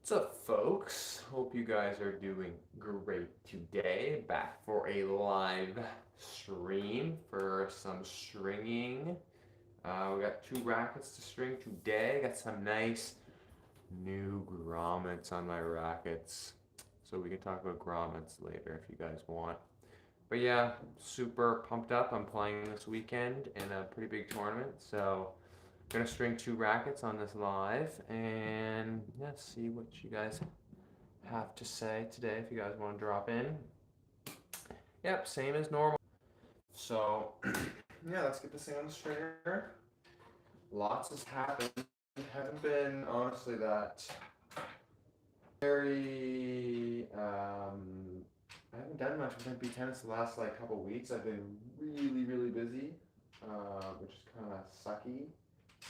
What's up, folks? Hope you guys are doing great today. Back for a live stream for some stringing. We got 2 rackets to string today. Got some nice new grommets on my rackets. So we can talk about grommets later if you guys want. But yeah, super pumped up. I'm playing this weekend in a pretty big tournament. So gonna string 2 rackets on this live and yeah, see what you guys have to say today if you guys want to drop in. Yep, same as normal. So yeah, let's get this thing on the stringer. Lots has happened. Haven't been honestly that very I haven't done much with MP tennis the last couple weeks. I've been really busy, which is kind of sucky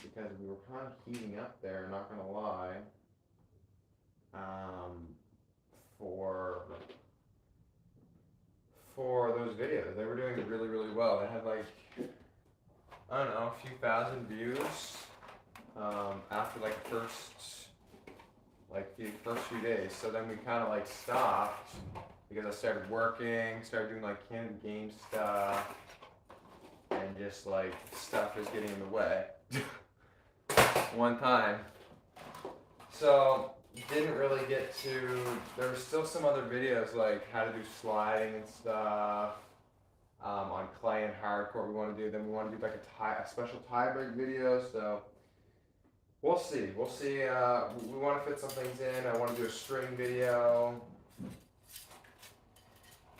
because we were kind of heating up there, not gonna lie, for those videos. They were doing really well. They had I don't know, a few thousand views after the first few days. So then we kind of stopped because I started working, started doing Canada game stuff, and just stuff was getting in the way. One time. So didn't really get to, there were still some other videos like how to do sliding and stuff, on clay and hardcourt we want to do. Then we want to do a special tie break video, so we'll see. We want to fit some things in. I want to do a string video.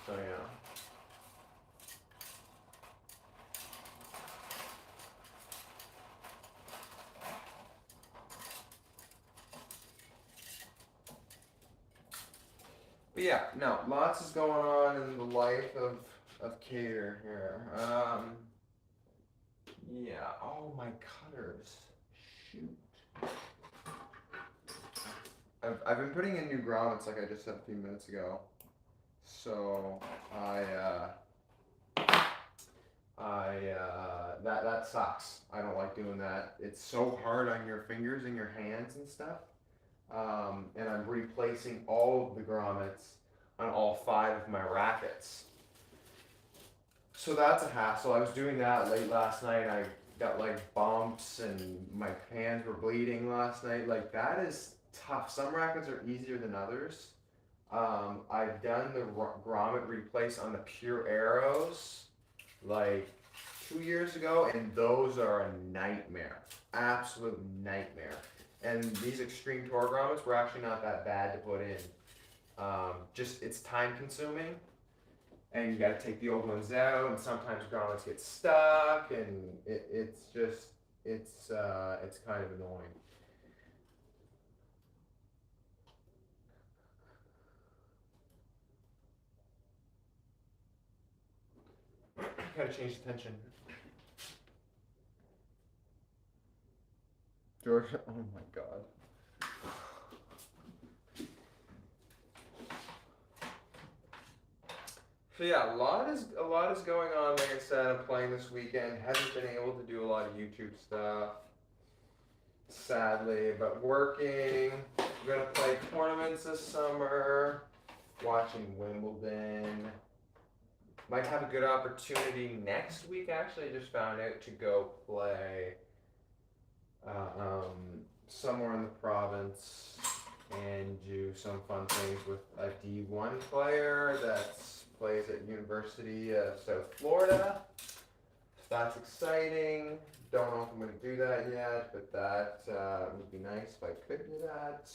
So yeah. But yeah, no, lots is going on in the life of Cater here. Yeah, oh my cutters. Shoot. I've been putting in new grommets like I just said a few minutes ago. So that sucks. I don't like doing that. It's so hard on your fingers and your hands and stuff. And I'm replacing all of the grommets on all 5 of my rackets. So that's a hassle. I was doing that late last night. I got bumps and my hands were bleeding last night. That is tough. Some rackets are easier than others. I've done the grommet replace on the pure arrows 2 years ago, and those are a nightmare. Absolute nightmare. And these extreme tour grommets were actually not that bad to put in. Just it's time consuming, and you got to take the old ones out, and sometimes grommets get stuck, and it's kind of annoying. Gotta change the tension. George, oh my god. So yeah, a lot is going on. Like I said, I'm playing this weekend. Haven't been able to do a lot of YouTube stuff, sadly, but working. I'm gonna play tournaments this summer. Watching Wimbledon. Might have a good opportunity next week. Actually, I just found out to go play somewhere in the province and do some fun things with a D1 player that plays at University of South Florida. That's exciting. Don't know if I'm going to do that yet, but that would be nice if I could do that.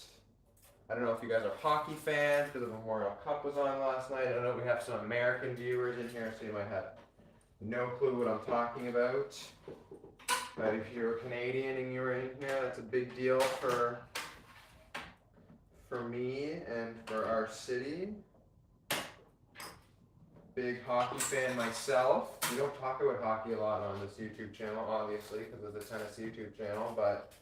I don't know if you guys are hockey fans because the Memorial Cup was on last night. I know we have some American viewers in here, so you might have no clue what I'm talking about. But if you're a Canadian and you're in here, that's a big deal for me and for our city. Big hockey fan myself. We don't talk about hockey a lot on this YouTube channel, obviously, because of the tennis YouTube channel, but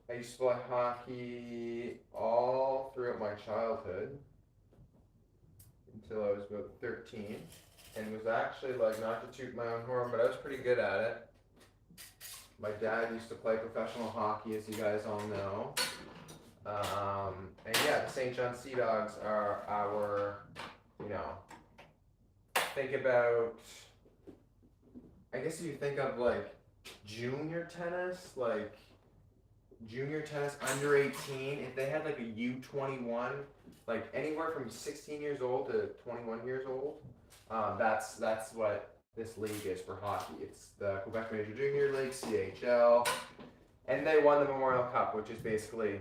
I used to play hockey all throughout my childhood until I was about 13, and was actually not to toot my own horn, but I was pretty good at it. My dad used to play professional hockey, as you guys all know. And yeah, the St. John Sea Dogs are our, you know, think about, I guess if you think of like junior tennis, like junior tennis under 18, if they had like a U21, like anywhere from 16 years old to 21 years old, that's what this league is for hockey. It's the Quebec Major Junior League, CHL, and they won the Memorial Cup, which is basically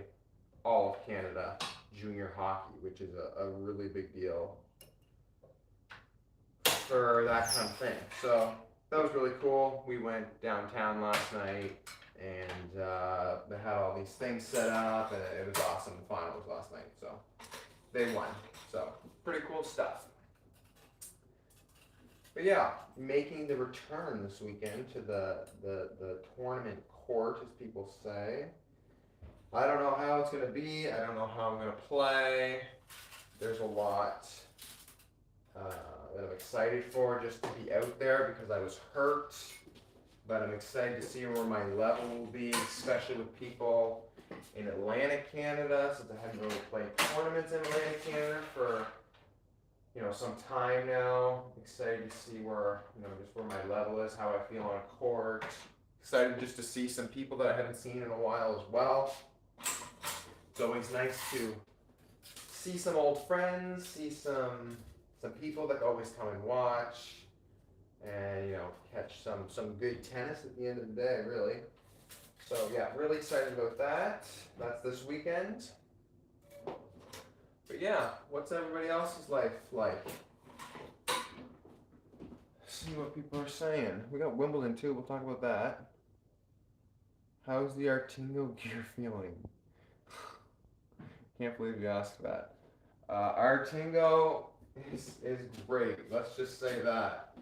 all of Canada junior hockey, which is a really big deal for that kind of thing. So that was really cool. We went downtown last night and they had all these things set up and it was awesome. The final was last night, so they won. So pretty cool stuff. But yeah, making the return this weekend to the tournament court, as people say. I don't know how it's going to be. I don't know how I'm going to play. There's a lot that I'm excited for just to be out there because I was hurt. But I'm excited to see where my level will be, especially with people in Atlantic Canada, since I haven't really played tournaments in Atlantic Canada for some time now. Excited to see where just where my level is, how I feel on a court. Excited just to see some people that I haven't seen in a while as well. It's always nice to see some old friends, see some people that always come and watch, and catch some good tennis at the end of the day, really. So yeah, really excited about that. That's this weekend. But yeah, what's everybody else's life like? See what people are saying. We got Wimbledon too. We'll talk about that. How's the Artingo gear feeling? Can't believe you asked that. Artingo is great. Let's just say that.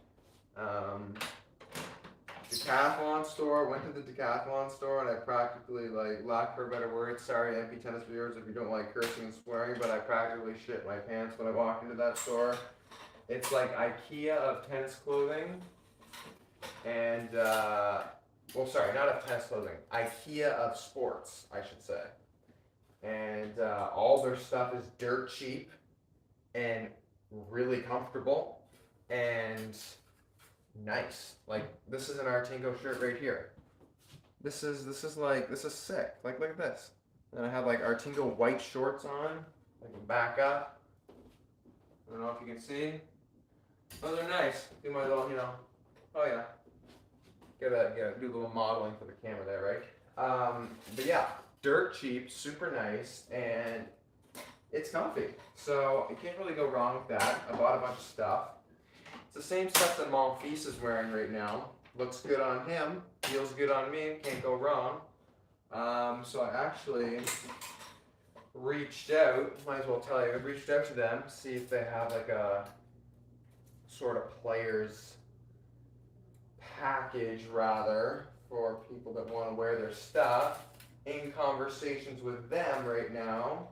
Decathlon store. Went to the Decathlon store and I practically, lack for a better word, sorry MP tennis viewers if you don't like cursing and swearing, but I practically shit my pants when I walked into that store. It's like IKEA of tennis clothing, and sorry, not of tennis clothing, IKEA of sports, I should say. And all their stuff is dirt cheap and really comfortable and nice. Like this is an Artingo shirt right here. This is sick. Like look at this. And I have like Artingo white shorts on. I can back up. I don't know if you can see. Those are nice. Do my little, oh yeah. Do a little modeling for the camera there, right? But yeah, dirt cheap, super nice, and it's comfy. So you can't really go wrong with that. I bought a bunch of stuff. It's the same stuff that Monfils is wearing right now. Looks good on him, feels good on me, can't go wrong. So I actually reached out, might as well tell you, I reached out to them, see if they have like a sort of players package rather for people that want to wear their stuff. In conversations with them right now,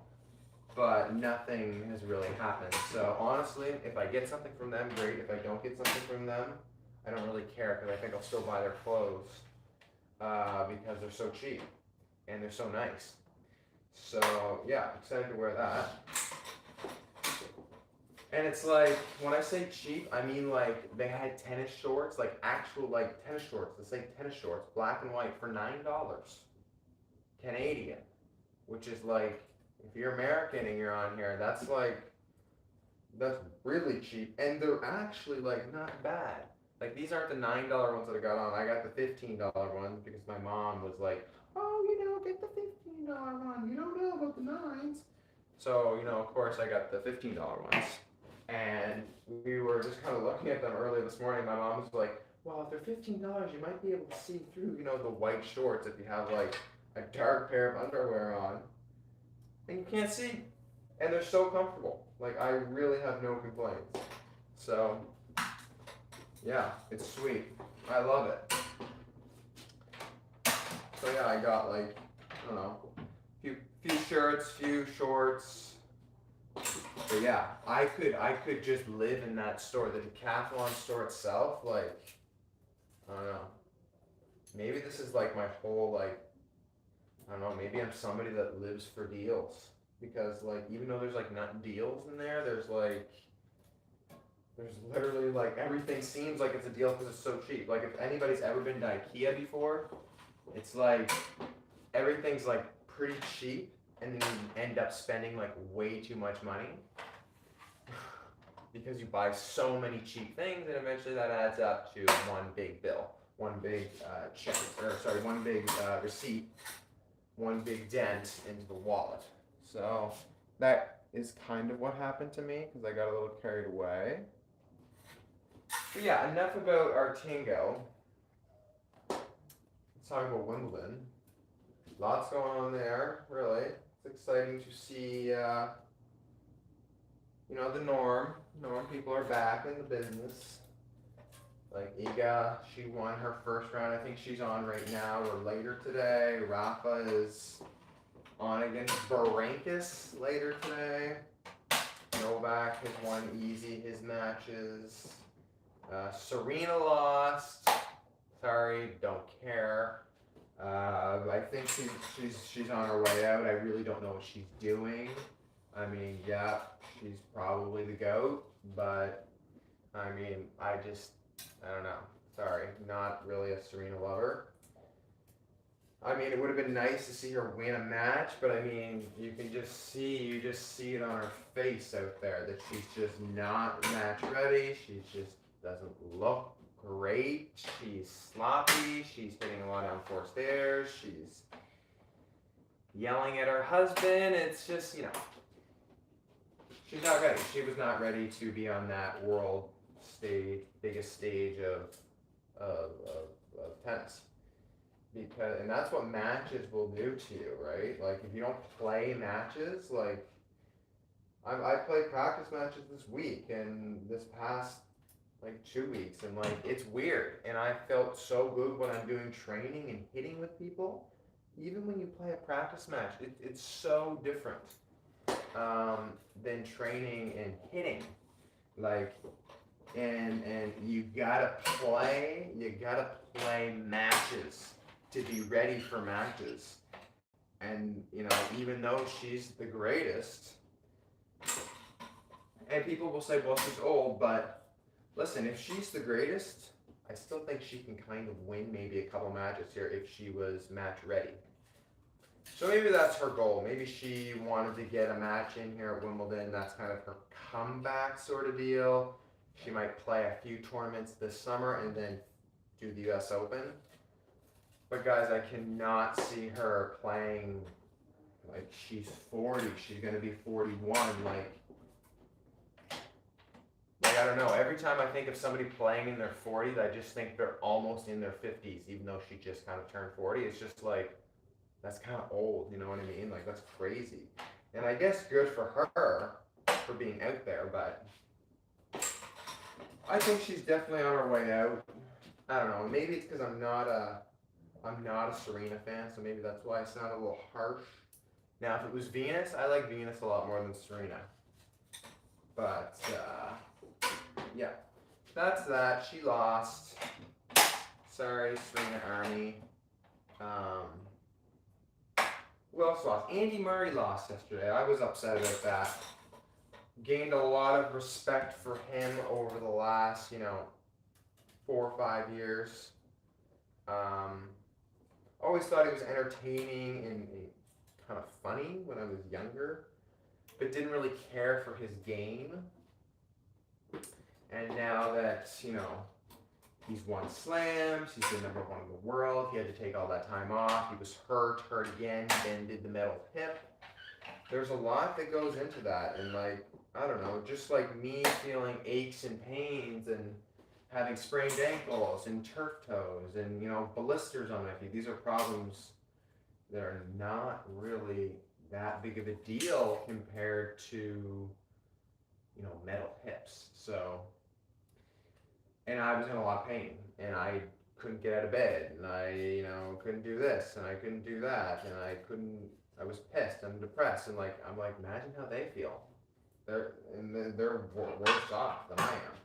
but nothing has really happened. So honestly, if I get something from them, great. If I don't get something from them, I don't really care because I think I'll still buy their clothes because they're so cheap and they're so nice. So yeah, excited to wear that. And it's like, when I say cheap, I mean like they had tennis shorts, like actual like tennis shorts, the same tennis shorts, black and white for $9 Canadian, which is like, if you're American and you're on here, that's really cheap. And they're actually like not bad. Like these aren't the $9 ones that I got on. I got the $15 ones because my mom was like, oh, get the $15 one. You don't know about the nines. So, of course I got the $15 ones. And we were just kind of looking at them early this morning. My mom was like, well, if they're $15, you might be able to see through, the white shorts if you have like a dark pair of underwear on. And you can't see. And they're so comfortable. Like, I really have no complaints. So, yeah, it's sweet. I love it. So yeah, I got like, I don't know, few shirts, few shorts. But yeah, I could just live in that store, the Decathlon store itself. Like, I don't know. Maybe this is like my whole like I don't know, maybe I'm somebody that lives for deals. Because like even though there's like not deals in there, there's literally like everything seems like it's a deal because it's so cheap. Like if anybody's ever been to IKEA before, it's like everything's like pretty cheap and then you end up spending like way too much money because you buy so many cheap things and eventually that adds up to one big bill, one big check, or sorry, one big receipt, one big dent into the wallet. So that is kind of what happened to me because I got a little carried away. But yeah, enough about Artingo. Let's talk about Wimbledon. Lots going on there, really. It's exciting to see, the norm. Norm people are back in the business. Like Iga, she won her first round. I think she's on right now or later today. Rafa is on against Berankis later today. Novak has won easy his matches. Serena lost. Sorry, don't care. I think she's on her way out. I really don't know what she's doing. I mean, yeah, she's probably the GOAT, but I mean, I don't know. Sorry, not really a Serena lover. I mean, it would have been nice to see her win a match, but I mean, you just see it on her face out there that she's just not match ready. She just doesn't look great. She's sloppy. She's hitting a lot of unforced errors. She's yelling at her husband. It's just, she's not ready. She was not ready to be on that world stage, biggest stage of tennis. And that's what matches will do to you, right? Like if you don't play matches, like I played practice matches this week and this past like 2 weeks, and like it's weird. And I felt so good when I'm doing training and hitting with people. Even when you play a practice match, it's so different than training and hitting. Like, and you gotta play matches to be ready for matches. And even though she's the greatest, and people will say, well, she's old, but listen, if she's the greatest, I still think she can kind of win maybe a couple matches here if she was match ready. So maybe that's her goal. Maybe she wanted to get a match in here at Wimbledon. That's kind of her comeback sort of deal. She might play a few tournaments this summer and then do the US Open. But guys, I cannot see her playing like she's 40. She's going to be 41. Like, I don't know. Every time I think of somebody playing in their 40s, I just think they're almost in their 50s, even though she just kind of turned 40. It's just like, that's kind of old, you know what I mean? Like, that's crazy. And I guess good for her for being out there, but I think she's definitely on her way out. I don't know. Maybe it's because I'm not a Serena fan, so maybe that's why I sound a little harsh. Now, if it was Venus, I like Venus a lot more than Serena. But, yeah. That's that. She lost. Sorry, Serena Army. Who else lost? Andy Murray lost yesterday. I was upset about that. Gained a lot of respect for him over the last, 4 or 5 years. Always thought he was entertaining and kind of funny when I was younger, but didn't really care for his game. And now that, he's won slams, he's the number one in the world, he had to take all that time off, he was hurt again, then did the metal hip. There's a lot that goes into that, and like, I don't know, just like me feeling aches and pains and having sprained ankles and turf toes and, blisters on my feet. These are problems that are not really that big of a deal compared to, metal hips. So, and I was in a lot of pain and I couldn't get out of bed and I, couldn't do this and I couldn't do that and I was pissed and depressed and I'm like, imagine how they feel. They're worse off than I am.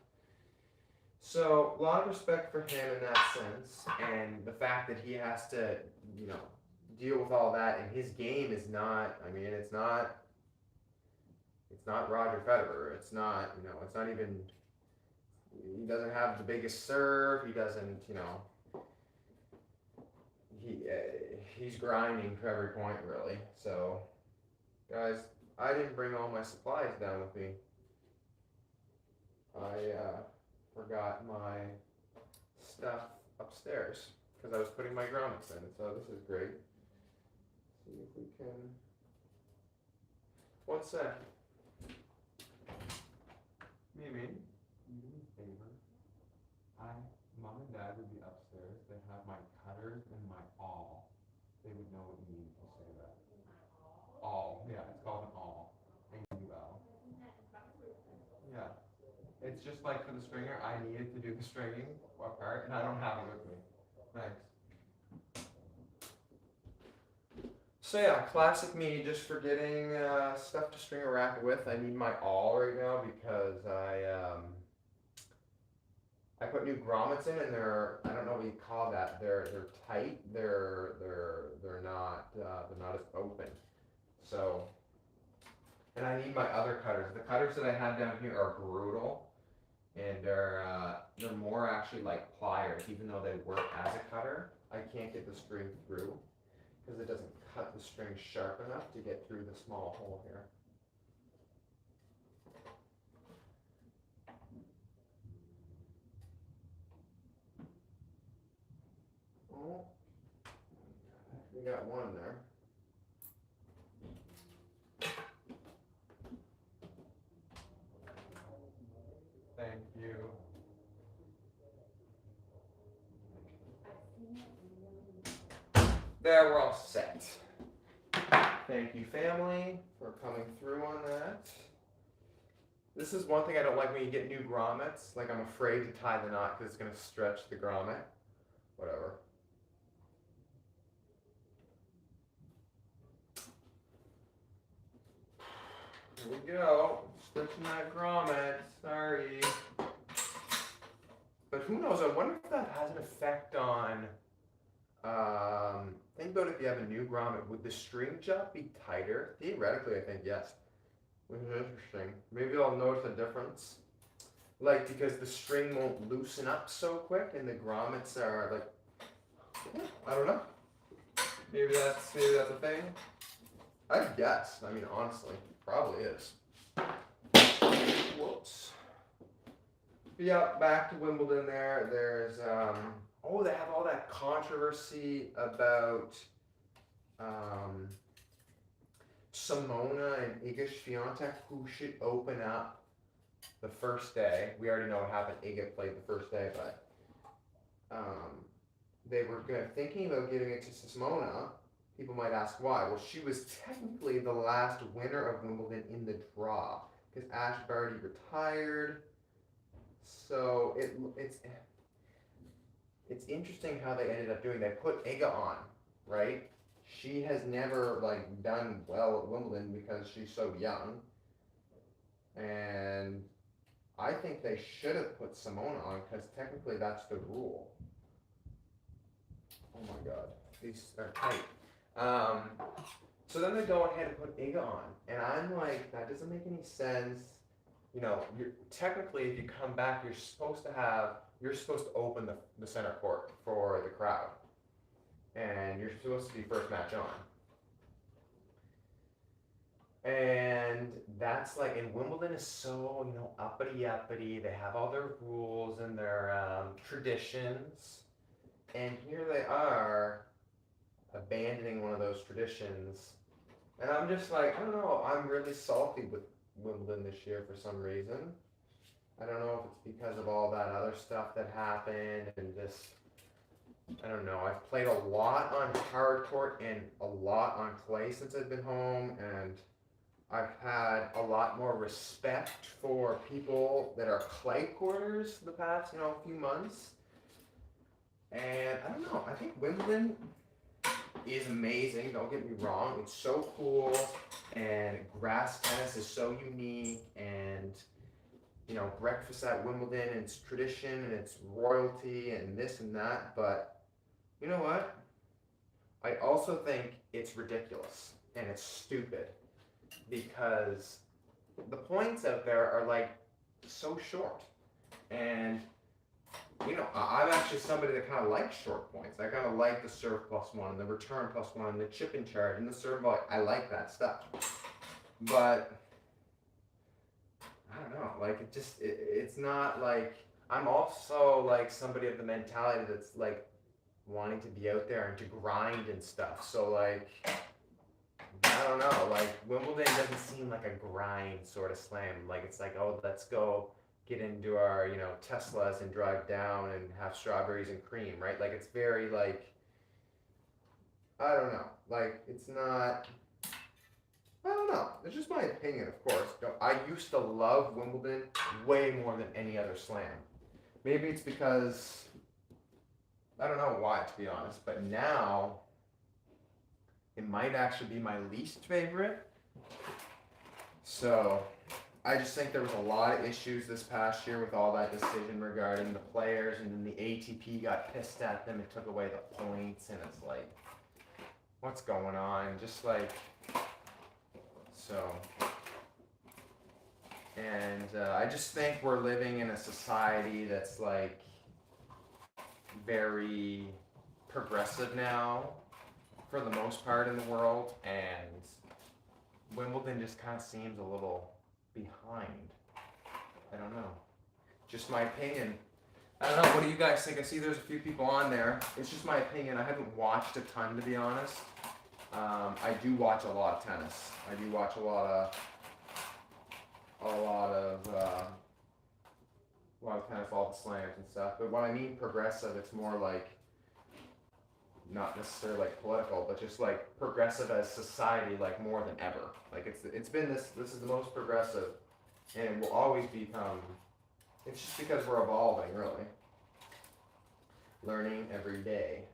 So, a lot of respect for him in that sense, and the fact that he has to, deal with all that, and his game is not. I mean, it's not Roger Federer. It's not, you know, it's not even. He doesn't have the biggest serve. He doesn't, you know. He's grinding for every point, really. So, guys, I didn't bring all my supplies down with me. I forgot my stuff upstairs because I was putting my grommets in. So this is great. See if we can. One sec. Mimi, do me a favor. Mom and Dad would be upstairs. They have my cutters and my awl. They would know what you mean if you say that. Awl. Yeah, it's called an awl. A-U-L. Yeah. It's just like for the stringer, I needed to do the stringing part, and I don't have it with me. Thanks. So yeah, classic me, just forgetting stuff to string a racket with. I need my awl right now because I put new grommets in, and I don't know what you call that. They're tight. They're not as open. So, and I need my other cutters. The cutters that I have down here are brutal, and they're more actually like pliers, even though they work as a cutter. I can't get the string through because it doesn't cut the string sharp enough to get through the small hole here. Oh, we got one there. Thank you. There, we're all set. Thank you, family, for coming through on that. This is one thing I don't like when you get new grommets. Like, I'm afraid to tie the knot because it's going to stretch the grommet. Whatever. Here we go. Stretching that grommet. Sorry. But who knows? I wonder if that has an effect on. Think about if you have a new grommet. Would the string jump be tighter? Theoretically, I think yes. Which is interesting. Maybe I'll notice a difference. Like, because the string won't loosen up so quick, and the grommets are like, I don't know. Maybe that's a thing. I guess. I mean, honestly, probably is. Whoops. But yeah, back to Wimbledon. There's they have all that controversy about Simona and Iga Swiatek, who should open up the first day. We already know what happened. Iga played the first day, but they were thinking about giving it to Simona. People might ask why. Well, she was technically the last winner of Wimbledon in the draw because Ash Barty retired. So it's interesting how they ended up doing. They put Iga on, right? She has never done well at Wimbledon because she's so young, and I think they should have put Simona on because technically that's the rule. Oh my God, these are tight. So then they go ahead and put Iga on, and I'm like, that doesn't make any sense. You know, technically, if you come back, you're supposed to open the center court for the crowd, and you're supposed to be first match on. And that's and Wimbledon is so, uppity. They have all their rules and their traditions, and here they are abandoning one of those traditions. And I'm just like, I don't know, I'm really salty with Wimbledon this year for some reason. I don't know if it's because of all that other stuff that happened and just, I don't know. I've played a lot on hard court and a lot on clay since I've been home, and I've had a lot more respect for people that are clay courters the past, few months. And I don't know, I think Wimbledon is amazing, don't get me wrong. It's so cool, and grass tennis is so unique, and breakfast at Wimbledon and its tradition and its royalty and this and that. But you know what? I also think it's ridiculous and it's stupid because the points out there are like so short. And I'm actually somebody that kind of likes short points. I kind of like the serve +1, the return +1, the chip in charge, and the serve volley. I like that stuff. But I don't know, like it's not like I'm also like somebody of the mentality that's like wanting to be out there and to grind and stuff. So like I don't know, like Wimbledon doesn't seem like a grind sort of slam. Like it's like, oh, let's go get into our, Teslas and drive down and have strawberries and cream, right? Like it's very like I don't know. Like it's not I don't know. It's just my opinion, of course. I used to love Wimbledon way more than any other slam. Maybe it's because I don't know why, to be honest, but now it might actually be my least favorite. So I just think there was a lot of issues this past year with all that decision regarding the players, and then the ATP got pissed at them and took away the points, and it's like, what's going on? Just like, so. And I just think we're living in a society that's like very progressive now for the most part in the world, and Wimbledon just kind of seems a little behind. I don't know. Just my opinion. I don't know. What do you guys think? I see there's a few people on there. It's just my opinion. I haven't watched a ton, to be honest. I do watch a lot of tennis. I do watch a lot of tennis, all the slams and stuff. But when I mean progressive, it's more like not necessarily like political, but just like progressive as society, like more than ever. Like it's been this is the most progressive, and it will always become. It's just because we're evolving, really. Learning every day.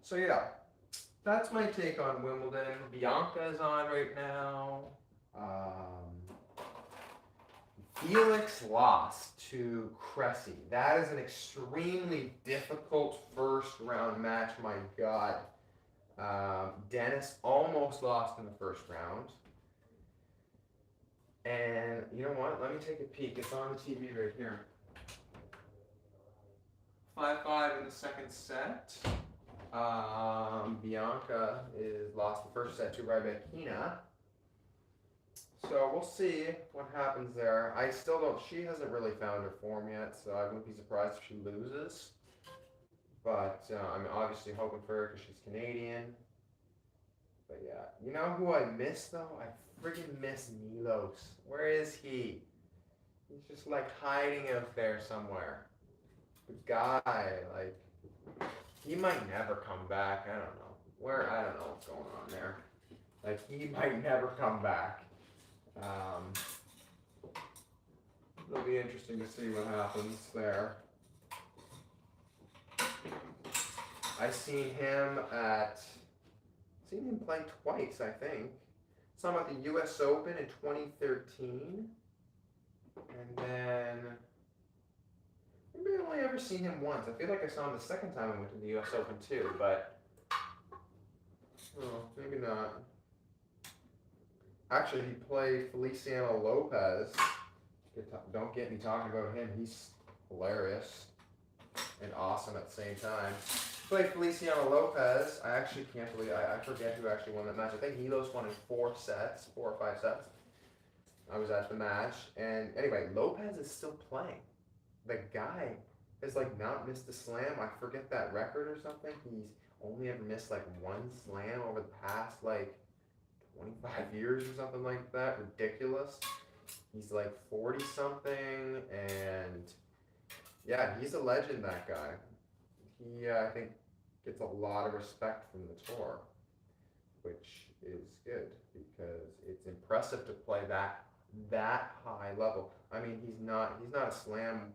So yeah, that's my take on Wimbledon. Bianca is on right now. Felix lost to Cressy. That is an extremely difficult first round match, my God. Dennis almost lost in the first round. And you know what? Let me take a peek. It's on the TV right here. 5-5 in the second set. Bianca is lost the first set to Rybakina. So we'll see what happens there. I still don't, she hasn't really found her form yet, so I wouldn't be surprised if she loses. But I'm obviously hoping for her because she's Canadian. But yeah, you know who I miss though? I freaking miss Milos. Where is he? He's just like hiding out there somewhere. The guy, like, he might never come back. I don't know. I don't know what's going on there. Like, he might never come back. It'll be interesting to see what happens there. I seen him play twice, I think. Saw him at the U.S. Open in 2013. And then maybe I only ever seen him once. I feel like I saw him the second time I went to the U.S. Open too, but maybe not. Actually, he played Feliciano Lopez. Don't get me talking about him. He's hilarious and awesome at the same time. Played Feliciano Lopez. I actually can't believe I forget who actually won that match. I think Milos won in 4 or 5 sets. I was at the match, and anyway, Lopez is still playing. The guy has like not missed a slam. I forget that record or something. He's only ever missed like 1 slam over the past like 25 years or something like that. Ridiculous. He's like 40 something, and yeah, he's a legend, that guy. He, I think, gets a lot of respect from the tour, which is good because it's impressive to play that high level. I mean, he's not a slam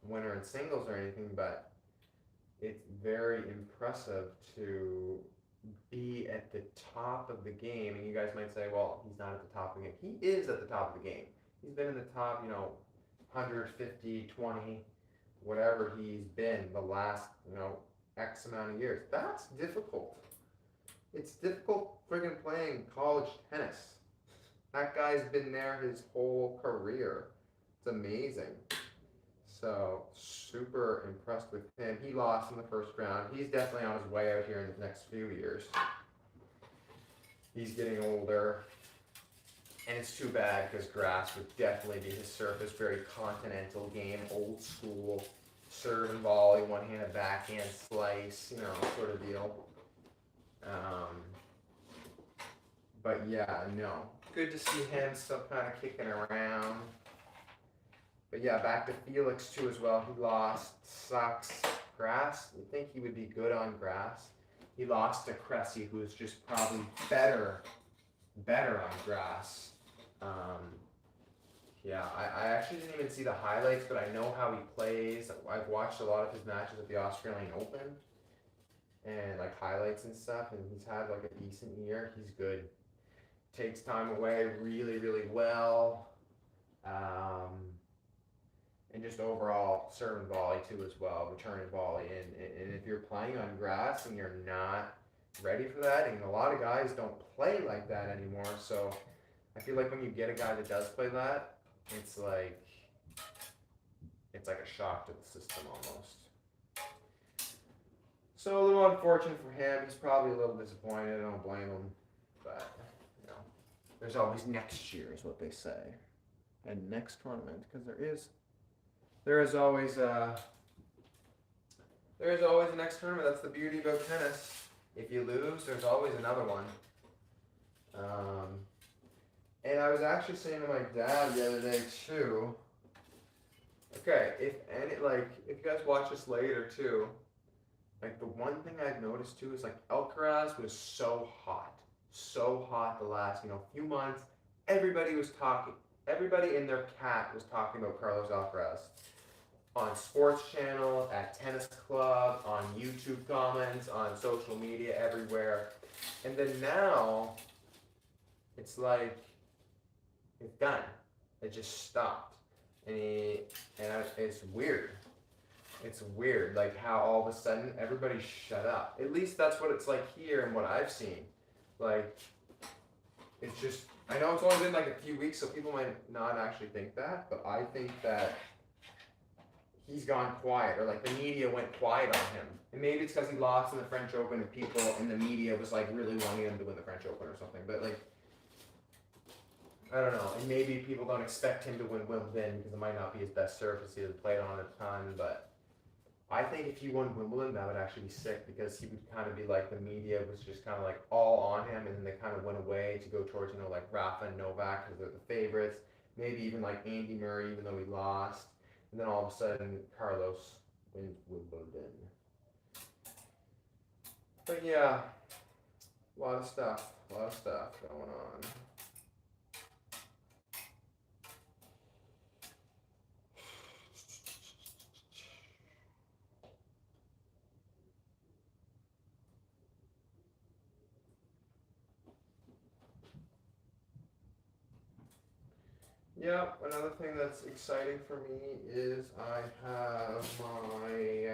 winner in singles or anything, but it's very impressive to be at the top of the game. And you guys might say, well, he's not at the top of the game. He is at the top of the game. He's been in the top, 150, 20, whatever he's been the last, X amount of years. That's difficult. It's difficult friggin' playing college tennis. That guy's been there his whole career. It's amazing. So, super impressed with him. He lost in the first round. He's definitely on his way out here in the next few years. He's getting older. And it's too bad because grass would definitely be his surface. Very continental game, old school, serve and volley, one-handed backhand slice, sort of deal. But yeah, no. Good to see him still kind of kicking around. But yeah, back to Felix too as well. He lost. Sucks. Grass, you'd think he would be good on grass. He lost to Cressy, who is just probably better on grass. Yeah, I actually didn't even see the highlights, but I know how he plays. I've watched a lot of his matches at the Australian Open and like highlights and stuff, and he's had like a decent year. He's good. Takes time away really, really well. And just overall serve and volley too as well, return and volley. And if you're playing on grass and you're not ready for that, and a lot of guys don't play like that anymore, so I feel like when you get a guy that does play that, it's like a shock to the system almost. So a little unfortunate for him. He's probably a little disappointed. I don't blame him, but there's always next year, is what they say, and next tournament, because there is always a next tournament. That's the beauty about tennis. If you lose, there's always another one. And I was actually saying to my dad the other day too. Okay, if you guys watch this later too, like the one thing I've noticed too is like Alcaraz was so hot the last few months. Everybody in their cat was talking about Carlos Alcaraz on sports channels, at tennis club, on YouTube comments, on social media, everywhere. And then now, it's like, it's done. It just stopped. And it's weird. It's weird, like how all of a sudden everybody shut up. At least that's what it's like here and what I've seen. Like, it's just, I know it's only been like a few weeks, so people might not actually think that, but I think that he's gone quiet, or like the media went quiet on him. And maybe it's because he lost in the French Open and people in the media was like really wanting him to win the French Open or something. But like, I don't know. And maybe people don't expect him to win Wimbledon because it might not be his best surface he had played on a ton. But I think if he won Wimbledon, that would actually be sick, because he would kind of be like, the media was just kind of like all on him, and then they kind of went away to go towards, like Rafa and Novak because they're the favorites. Maybe even like Andy Murray, even though he lost. And then all of a sudden, Carlos wins Wimbledon. But yeah, a lot of stuff going on. Yeah, another thing that's exciting for me is I have my,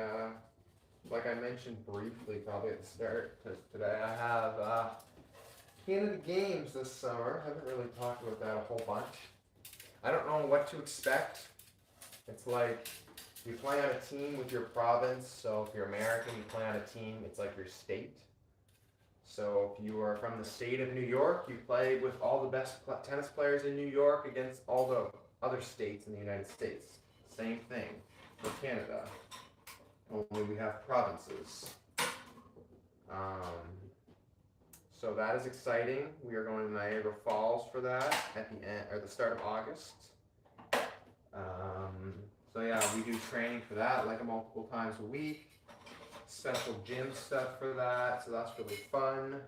like I mentioned briefly probably at the start today, I have Canada Games this summer. Haven't really talked about that a whole bunch. I don't know what to expect. It's like you play on a team with your province, so if you're American, you play on a team, it's like your state. So if you are from the state of New York, you play with all the best tennis players in New York against all the other states in the United States. Same thing for Canada, only we have provinces. So that is exciting. We are going to Niagara Falls for that at the end, or the start of August. So yeah, we do training for that like multiple times a week. Special gym stuff for that, so that's really fun.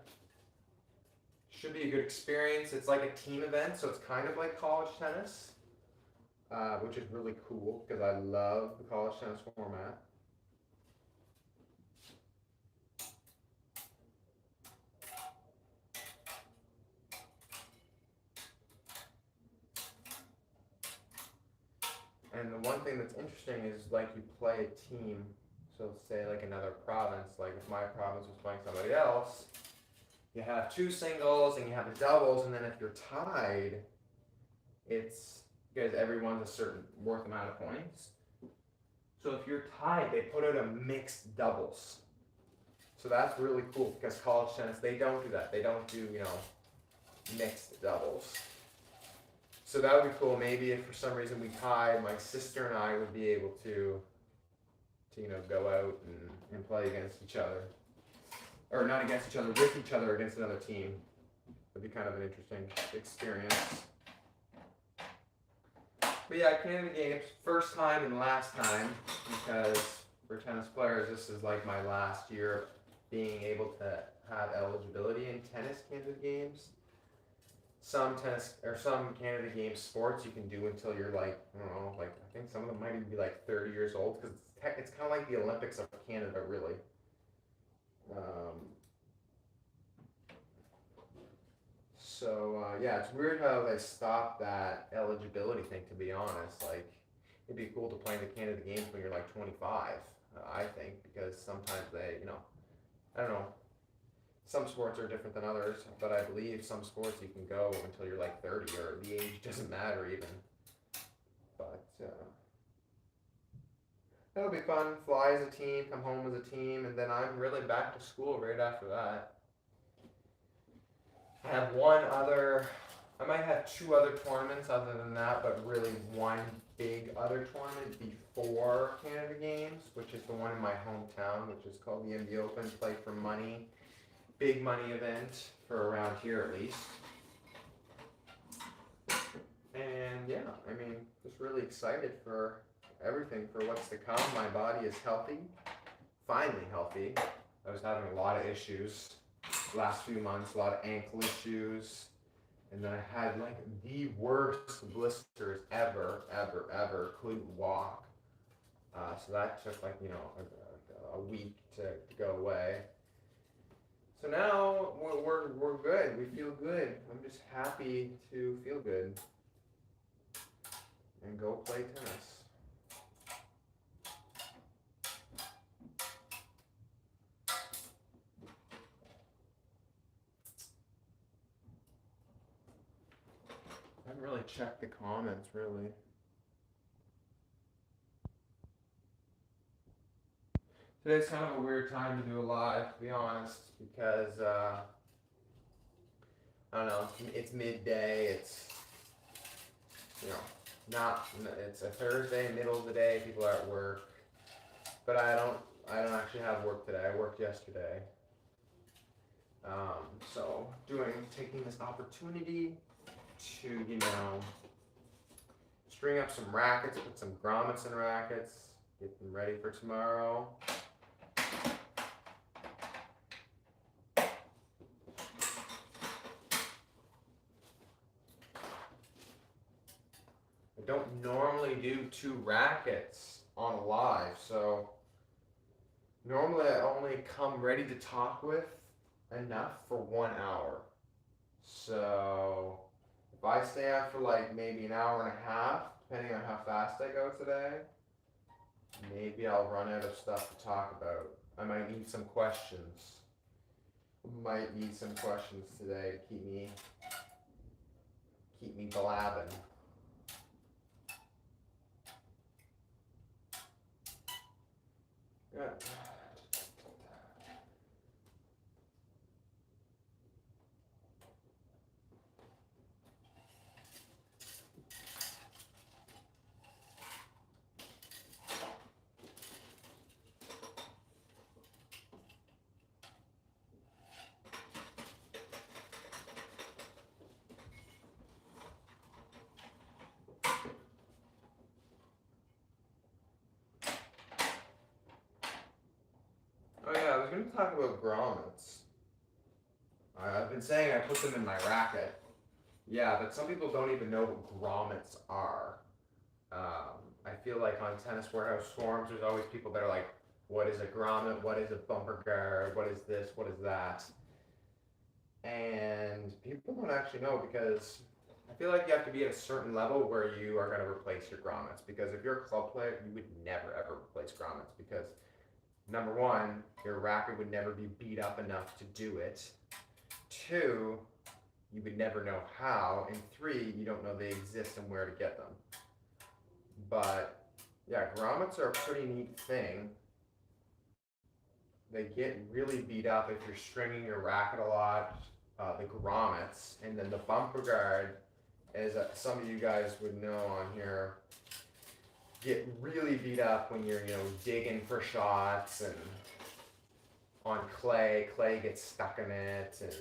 Should be a good experience. It's like a team event, so it's kind of like college tennis, which is really cool because I love the college tennis format. And the one thing that's interesting is like you play a team. So say like another province, like if my province was playing somebody else, you have two singles and you have a doubles, and then if you're tied, it's because everyone's a certain worth amount of points. So if you're tied, they put out a mixed doubles. So that's really cool because college tennis, they don't do that. They don't do, mixed doubles. So that would be cool. Maybe if for some reason we tied, my sister and I would be able to go out and play against each other. Or not against each other, with each other against another team. It'd be kind of an interesting experience. But yeah, Canada Games, first time and last time, because for tennis players, this is like my last year of being able to have eligibility in tennis Canada Games. Some Canada Games sports you can do until you're like, I don't know, like I think some of them might even be like 30 years old, because it's kind of like the Olympics of Canada, really. Yeah, it's weird how they stopped that eligibility thing, to be honest. Like, it'd be cool to play in the Canada Games when you're like 25, I think, because sometimes they, I don't know, some sports are different than others, but I believe some sports you can go until you're like 30, or the age doesn't matter even. But that'll be fun. Fly as a team, come home as a team, and then I'm really back to school right after that. I have I might have two other tournaments other than that, but really one big other tournament before Canada Games, which is the one in my hometown, which is called the MD Open, Play for Money. Big money event for around here at least. And yeah, I mean, just really excited for everything, for what's to come. My body is healthy, finally healthy. I was having a lot of issues last few months, a lot of ankle issues, and then I had like the worst blisters ever, couldn't walk. So that took like, a week to go away. So now we're good. We feel good. I'm just happy to feel good and go play tennis. I haven't really checked the comments, really. Today's kind of a weird time to do a live, to be honest, because I don't know. It's midday. It's it's a Thursday, middle of the day. People are at work, but I don't actually have work today. I worked yesterday. So taking this opportunity to string up some rackets, put some grommets in rackets, get them ready for tomorrow. I don't normally do 2 rackets on a live, so normally I only come ready to talk with enough for 1 hour. So if I stay out for like maybe an hour and a half, depending on how fast I go today, maybe I'll run out of stuff to talk about. I might need some questions. Might need some questions today to keep me blabbing. Good. Oh yeah, I was going to talk about grommets. I've been saying I put them in my racket. Yeah, but some people don't even know what grommets are. I feel like on Tennis Warehouse forums, there's always people that are like, what is a grommet? What is a bumper guard? What is this? What is that? And people don't actually know, because I feel like you have to be at a certain level where you are going to replace your grommets, because if you're a club player, you would never ever replace grommets, because number one, your racket would never be beat up enough to do it. Two, you would never know how, and three, you don't know they exist and where to get them. But yeah, grommets are a pretty neat thing. They get really beat up if you're stringing your racket a lot, the grommets, and then the bumper guard, as some of you guys would know on here, get really beat up when you're, digging for shots and on clay gets stuck in it. And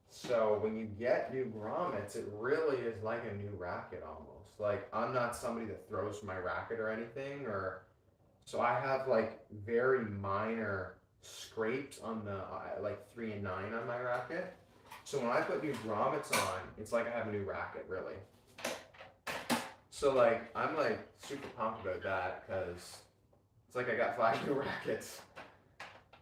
so when you get new grommets, it really is like a new racket almost. Like, I'm not somebody that throws my racket or anything, so I have like very minor scrapes on the like 3 and 9 on my racket. So when I put new grommets on, it's like I have a new racket, really. So like, I'm like super pumped about that, because it's like I got 5 new rackets.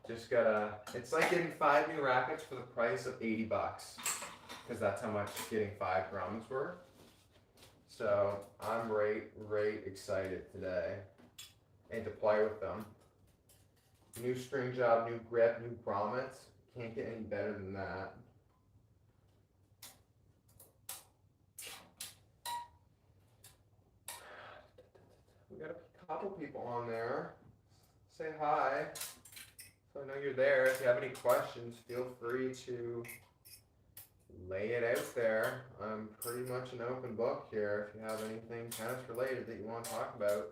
Just gotta, it's like getting 5 new rackets for the price of $80, because that's how much getting 5 grommets were. So I'm right excited today, and to play with them. New string job, new grip, new grommets. Can't get any better than that. We got a couple people on there. Say hi. So I know you're there. If you have any questions, feel free to lay it out there. I'm pretty much an open book here. If you have anything tennis related that you want to talk about.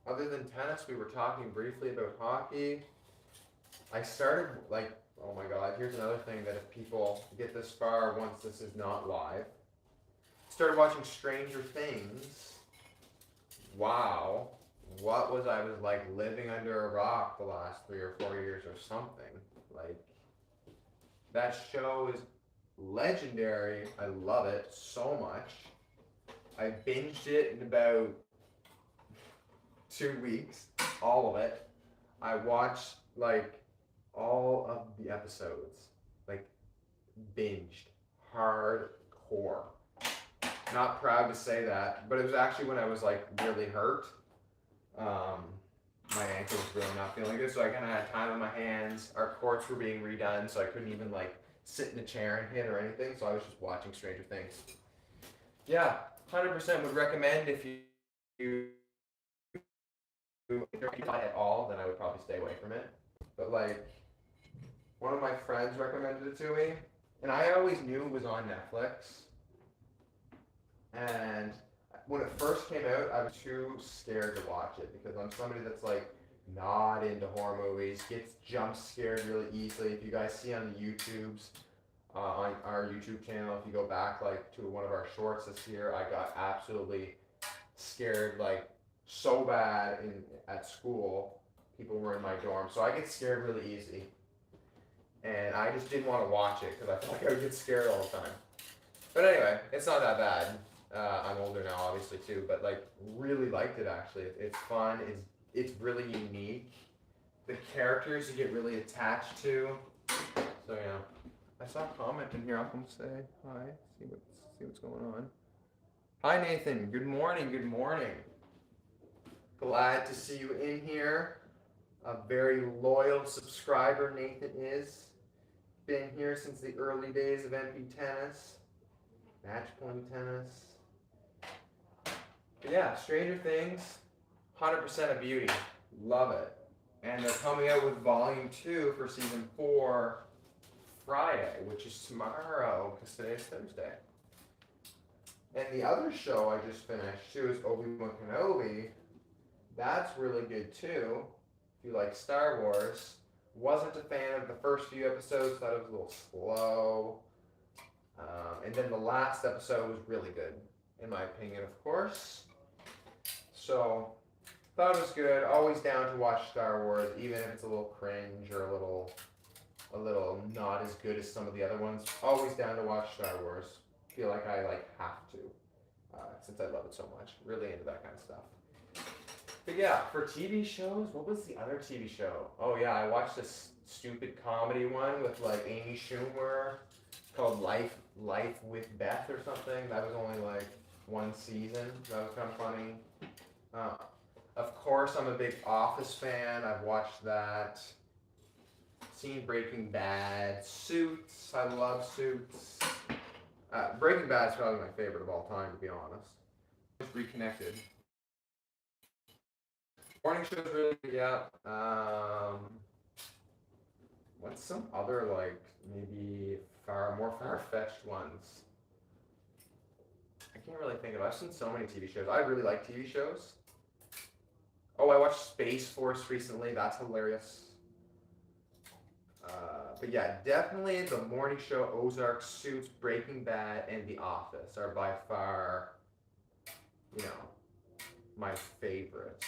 Other than tennis, we were talking briefly about hockey. I started, like, oh my God, here's another thing that if people get this far once this is not live. Started watching Stranger Things. Wow. What was I was like living under a rock the last 3 or 4 years or something. Like, that show is legendary. I love it so much. I binged it in about 2 weeks, all of it. I watched like all of the episodes, like binged, hardcore. Not proud to say that, but it was actually when I was like really hurt. My ankle was really not feeling good, so I kind of had time on my hands. Our courts were being redone, so I couldn't even like sit in a chair and hit or anything, so I was just watching Stranger Things. Yeah, 100% would recommend if you at all, then I would probably stay away from it. But like, one of my friends recommended it to me, and I always knew it was on Netflix. And when it first came out, I was too scared to watch it, because I'm somebody that's like not into horror movies, gets jump scared really easily. If you guys see on the YouTubes, on our YouTube channel, if you go back like to one of our shorts this year, I got absolutely scared, like so bad at school. People were in my dorm, so I get scared really easy, and I just didn't want to watch it because I felt like I would get scared all the time. But anyway, it's not that bad. I'm older now, obviously, too, but like really liked it actually. It's fun. It's really unique. The characters you get really attached to. So yeah, I saw a comment in here. I'll come say hi. See what's going on. Hi Nathan. Good morning. Good morning. Glad to see you in here. A very loyal subscriber, Nathan is. Been here since the early days of MP tennis, match point tennis. But yeah, Stranger Things, 100% a beauty. Love it. And they're coming out with volume 2 for season 4 Friday, which is tomorrow, because today's Thursday. And the other show I just finished too is Obi-Wan Kenobi. That's really good too. If you like Star Wars. Wasn't a fan of the first few episodes, thought it was a little slow. And then the last episode was really good, in my opinion, of course. So, thought it was good. Always down to watch Star Wars, even if it's a little cringe or a little not as good as some of the other ones. Always down to watch Star Wars. Feel like I have to, since I love it so much. Really into that kind of stuff. But yeah, for TV shows, what was the other TV show? Oh yeah, I watched this stupid comedy one with like Amy Schumer called Life with Beth or something. That was only like one season. That was kind of funny. Uh, of course, I'm a big Office fan. I've watched that. Seen Breaking Bad, Suits. I love Suits. Breaking Bad is probably my favorite of all time, to be honest. Just reconnected. Morning show's really good, yeah. What's some other like maybe more far-fetched ones? I can't really think of. I've seen so many TV shows. I really like TV shows. Oh, I watched Space Force recently. That's hilarious. But yeah, definitely the morning show, Ozark, Suits, Breaking Bad, and The Office are by far, you know, my favorites.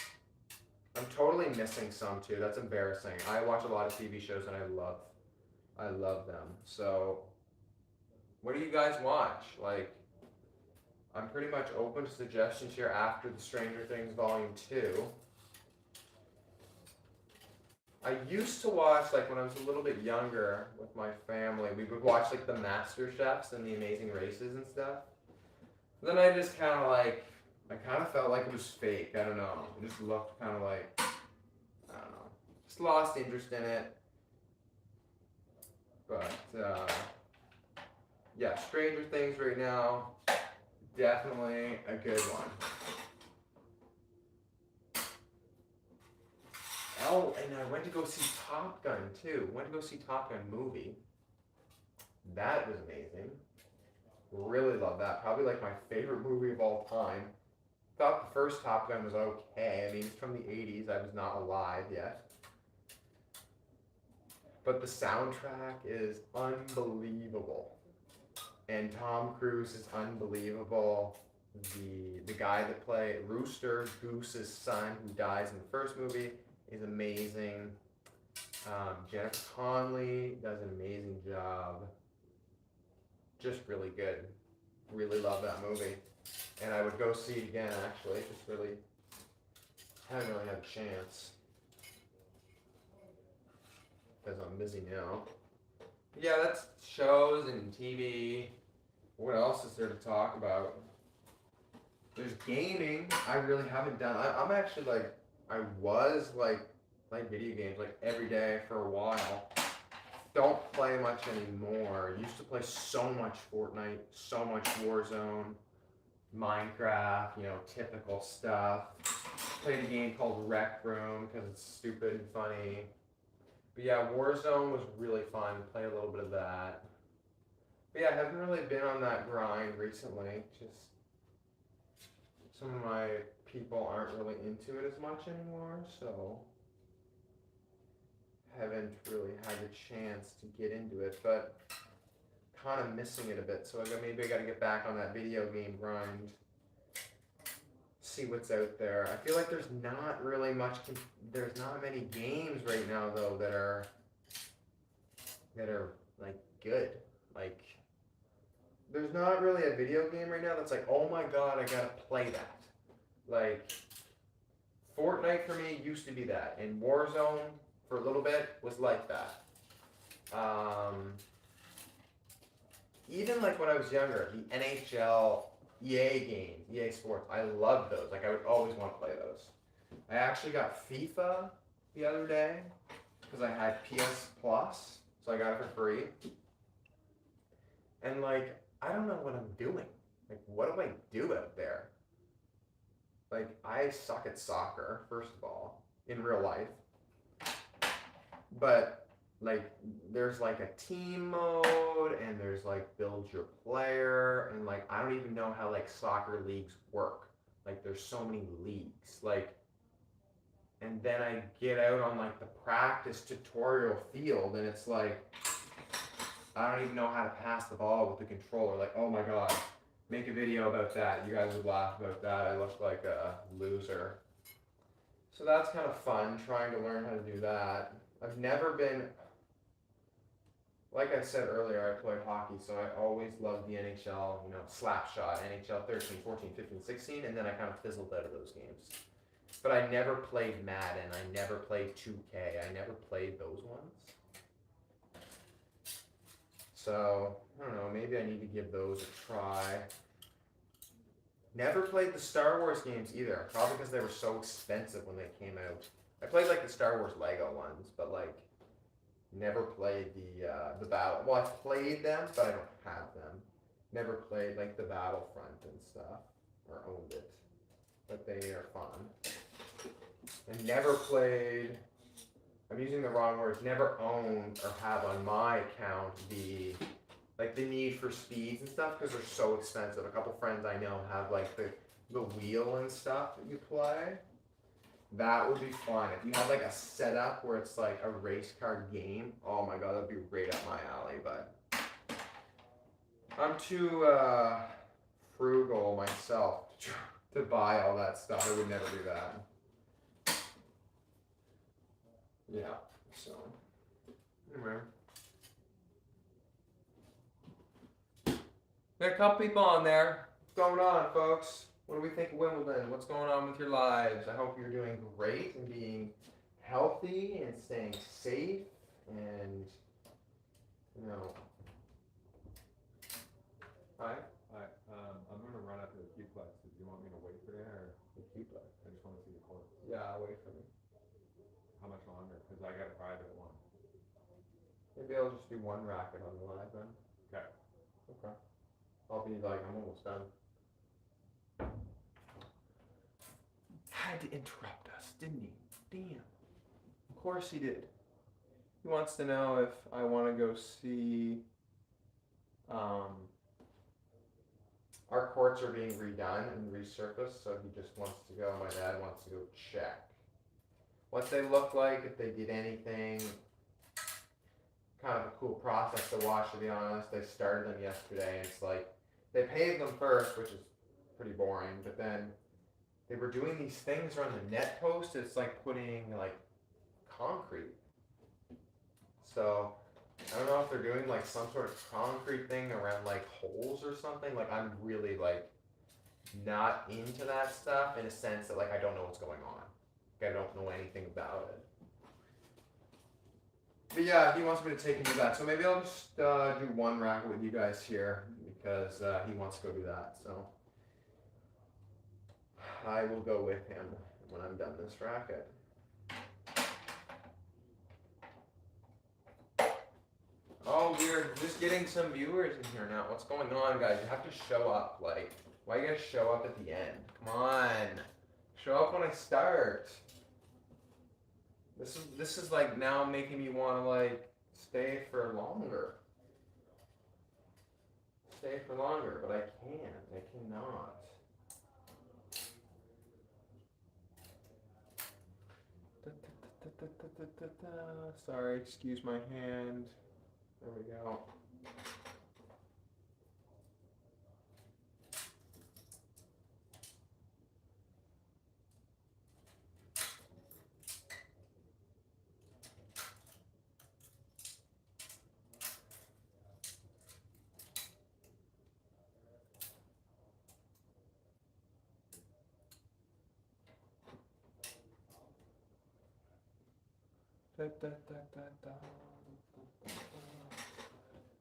I'm totally missing some too. That's embarrassing. I watch a lot of TV shows and I love them. So, what do you guys watch? Like, I'm pretty much open to suggestions here after the Stranger Things Volume 2. I used to watch, like when I was a little bit younger with my family, we would watch like the Master Chefs and the Amazing Races and stuff. Then I just kind of like, I kind of felt like it was fake. I don't know. It just looked kind of like, I don't know. Just lost interest in it. But, yeah, Stranger Things right now, definitely a good one. Oh, and I went to go see Top Gun too. Went to go see Top Gun movie. That was amazing. Really love that. Probably like my favorite movie of all time. Thought the first Top Gun was okay. I mean, it's from the 80s. I was not alive yet. But the soundtrack is unbelievable. And Tom Cruise is unbelievable. The guy that played Rooster Goose's son, who dies in the first movie, is amazing. Jennifer Connelly does an amazing job. Just really good. Really love that movie. And I would go see it again, actually. Just really haven't really had a chance. Because I'm busy now. Yeah, that's shows and TV. What else is there to talk about? There's gaming. I really haven't done. I'm actually like, I was like video games like every day for a while. Don't play much anymore. Used to play so much Fortnite, so much Warzone, Minecraft, you know, typical stuff. Played a game called Rec Room because it's stupid and funny. But yeah, Warzone was really fun. Play a little bit of that. But yeah, I haven't really been on that grind recently. Just some of my people aren't really into it as much anymore, so haven't really had a chance to get into it, but kind of missing it a bit. So maybe I got to get back on that video game grind. See what's out there. I feel like there's not really much. There's not many games right now though that are like good. Like there's not really a video game right now that's like, oh my god, I gotta play that. Like Fortnite for me used to be that, and Warzone for a little bit was like that. Even like when I was younger, the NHL, EA games, EA Sports, I loved those. Like I would always want to play those. I actually got FIFA the other day because I had PS Plus, so I got it for free. And like, I don't know what I'm doing. Like, what do I do out there? Like, I suck at soccer, first of all, in real life. But like there's like a team mode and there's like build your player and like I don't even know how like soccer leagues work. Like there's so many leagues. Like and then I get out on like the practice tutorial field and it's like I don't even know how to pass the ball with the controller. Like, oh my god, make a video about that. You guys would laugh about that. I look like a loser. So that's kind of fun, trying to learn how to do that. I've never been, like I said earlier, I played hockey, so I always loved the NHL, you know, slap shot, NHL 13, 14, 15, 16, and then I kind of fizzled out of those games. But I never played Madden. I never played 2K. I never played those ones. So, I don't know, maybe I need to give those a try. Never played the Star Wars games either, probably because they were so expensive when they came out. I played like the Star Wars Lego ones, but like never played the battle. Well, I've played them, but I don't have them. Never played like the Battlefront and stuff, or owned it, but they are fun. And never played. I'm using the wrong words. Never owned or have on my account the Need for Speeds and stuff because they're so expensive. A couple friends I know have like the wheel and stuff that you play. That would be fun. If you had like a setup where it's like a race car game, oh my god, that'd be right up my alley. But I'm too frugal myself to buy all that stuff. I would never do that. Yeah, so anyway. There are a couple people on there. What's going on, folks? What do we think of Wimbledon? What's going on with your lives? I hope you're doing great and being healthy and staying safe and, you know. Hi. Hi. I'm going to run up to the Q-Plex. Do you want me to wait for you or? The Q-Plex. I just want to see the course. Yeah, wait for me. How much longer? Because I got a private one. Maybe I'll just do one racket on the live then. Okay. Okay. I'll be like, I'm almost done. Had to interrupt us, didn't he? Damn. Of course he did. He wants to know if I want to go see. Our courts are being redone and resurfaced, so he just wants to go. My dad wants to go check what they look like, if they did anything. Kind of a cool process to watch, to be honest. They started them yesterday, and it's like they paved them first, which is pretty boring, but then they were doing these things around the net post. It's like putting like concrete. So I don't know if they're doing like some sort of concrete thing around like holes or something. Like I'm really like not into that stuff in a sense that like I don't know what's going on. Like, I don't know anything about it. But yeah, he wants me to take him to that. So maybe I'll just do one racket with you guys here because he wants to go do that. So I will go with him when I'm done this racket. Oh, we're just getting some viewers in here now. What's going on, guys? You have to show up. Like, why you gotta show up at the end? Come on. Show up when I start. This is like now making me want to like stay for longer. Stay for longer, but I can't. I cannot. Sorry, excuse my hand. There we go.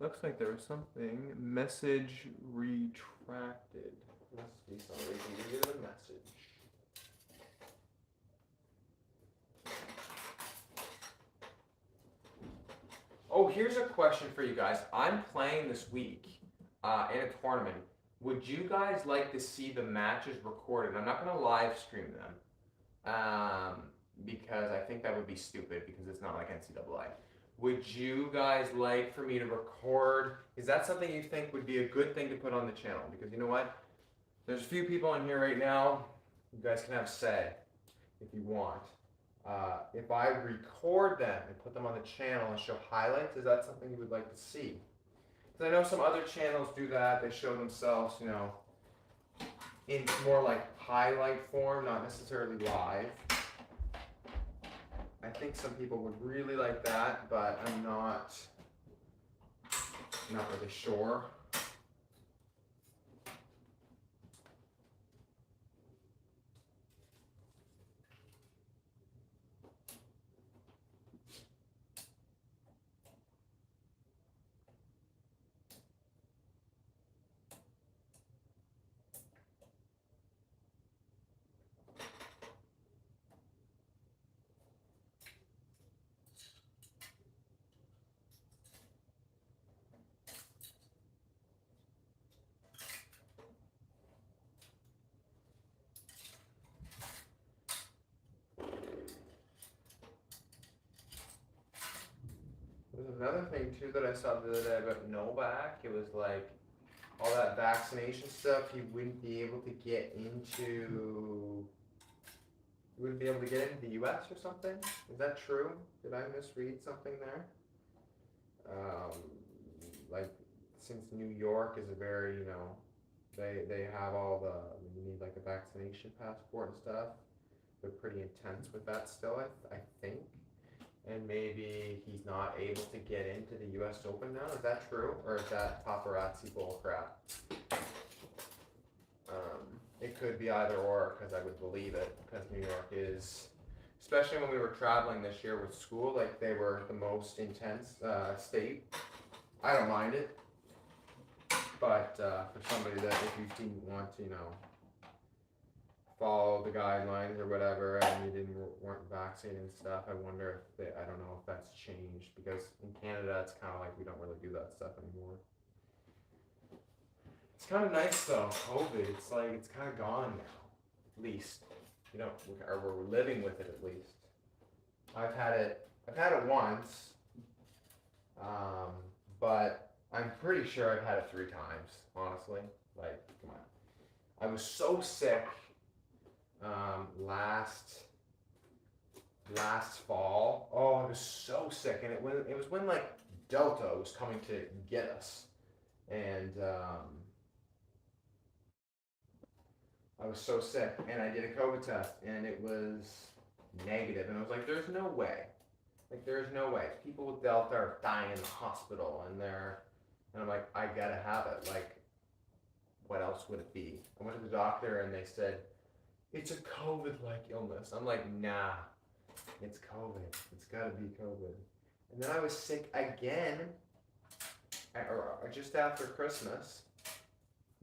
Looks like there was something. Message retracted. Must be some reason to get a message. Oh, here's a question for you guys. I'm playing this week in a tournament. Would you guys like to see the matches recorded? I'm not going to live stream them. Because I think that would be stupid because it's not like NCAA. Would you guys like for me to record? Is that something you think would be a good thing to put on the channel? Because you know what? There's a few people in here right now. You guys can have say if you want. If I record them and put them on the channel and show highlights, is that something you would like to see? Because I know some other channels do that. They show themselves, you know, in more like highlight form, not necessarily live. I think some people would really like that, but I'm not really sure. There's another thing too that I saw the other day about Novak. It was like all that vaccination stuff. He wouldn't be able to get into. He wouldn't be able to get into the U.S. or something. Is that true? Did I misread something there? Um, like since New York is a very they have all the you need like a vaccination passport and stuff. They're pretty intense with that still. I think. And maybe he's not able to get into the U.S. Open now. Is that true, or is that paparazzi bull crap? It could be either or, because I would believe it, because New York is, especially when we were traveling this year with school, like they were the most intense state. I don't mind it, but for somebody that if you didn't want to, follow the guidelines or whatever, and you weren't vaccinated and stuff, I wonder if I don't know if that's changed, because in Canada it's kind of like we don't really do that stuff anymore. It's kind of nice though, COVID. It's like it's kind of gone now, at least or we're living with it at least. I've had it once, but I'm pretty sure I've had it 3 times. Honestly, like come on, I was so sick. Last fall. Oh, I was so sick, and it was when like Delta was coming to get us, and I was so sick, and I did a COVID test, and it was negative, and I was like, "There's no way, like there's no way." People with Delta are dying in the hospital, and I'm like, I gotta have it. Like, what else would it be? I went to the doctor, and they said, it's a COVID-like illness. I'm like, nah, it's COVID. It's gotta be COVID. And then I was sick again, or just after Christmas.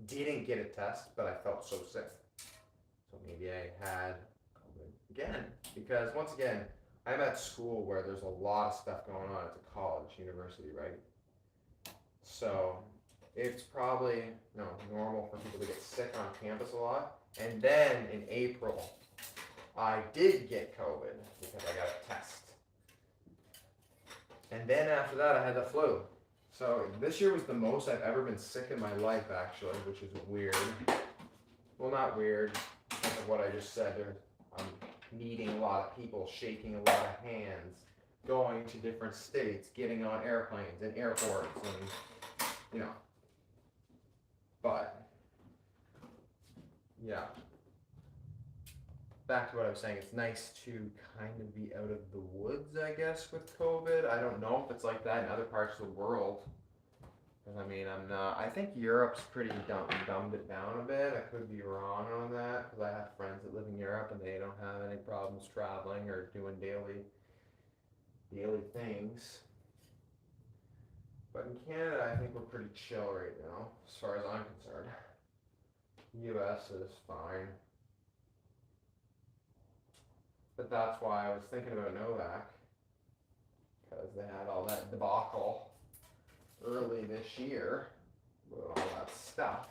Didn't get a test, but I felt so sick. So maybe I had COVID again. Because once again, I'm at school where there's a lot of stuff going on. It's a college, university, right? So it's probably normal for people to get sick on campus a lot. And then in April, I did get COVID because I got a test. And then after that, I had the flu. So this year was the most I've ever been sick in my life, actually, which is weird. Well, not weird, because of what I just said. I'm meeting a lot of people, shaking a lot of hands, going to different states, getting on airplanes and airports, and But yeah, back to what I was saying. It's nice to kind of be out of the woods, I guess, with COVID. I don't know if it's like that in other parts of the world. Because I'm not. I think Europe's pretty dumbed it down a bit. I could be wrong on that, because I have friends that live in Europe and they don't have any problems traveling or doing daily things. But in Canada, I think we're pretty chill right now, as far as I'm concerned. US is fine. But that's why I was thinking about Novak, because they had all that debacle early this year with all that stuff.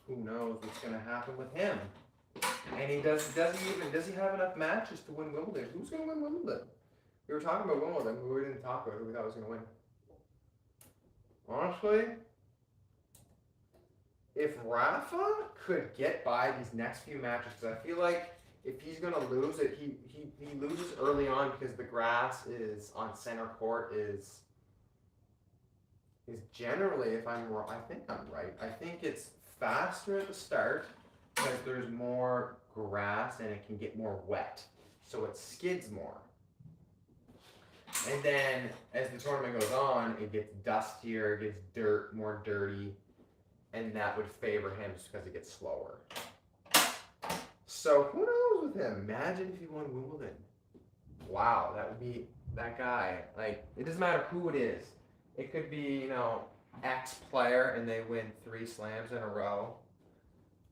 Who knows what's going to happen with him? And does he have enough matches to win Wimbledon? Who's going to win Wimbledon? We were talking about Wimbledon, but we didn't talk about who we thought was going to win. Honestly, if Rafa could get by these next few matches, because I feel like if he's going to lose it, he loses early on, because the grass is on center court is generally, if I'm wrong, I think I'm right. I think it's faster at the start because there's more grass and it can get more wet, so it skids more. And then as the tournament goes on, it gets dustier, it gets more dirty, and that would favor him just because it gets slower. So who knows with him? Imagine if he won Wimbledon. Wow, that would be that guy. Like, it doesn't matter who it is. It could be, X player and they win 3 slams in a row.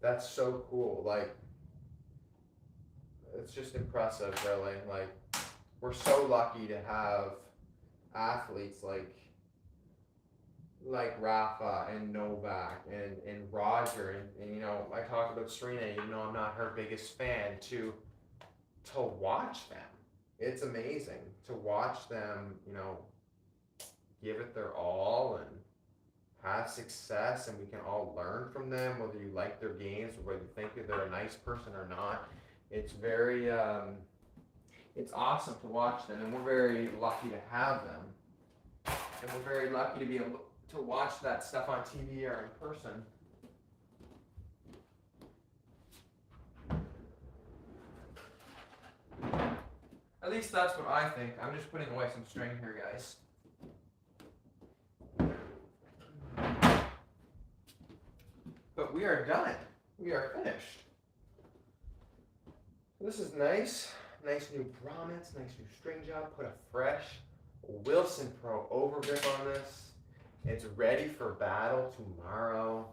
That's so cool. Like, it's just impressive, really. Like, we're so lucky to have athletes like Rafa and Novak and Roger and I talk about Serena, even though I'm not her biggest fan, to watch them. it's amazing to watch them, you know, give it their all and have success, and we can all learn from them, whether you like their games or whether you think that they're a nice person or not. It's very, it's awesome to watch them, and we're very lucky to have them. And we're very lucky to be able to watch that stuff on TV or in person. At least that's what I think. I'm just putting away some string here, guys. But we are done. We are finished. This is nice. Nice new grommets, nice new string job. Put a fresh Wilson Pro overgrip on this. It's ready for battle tomorrow.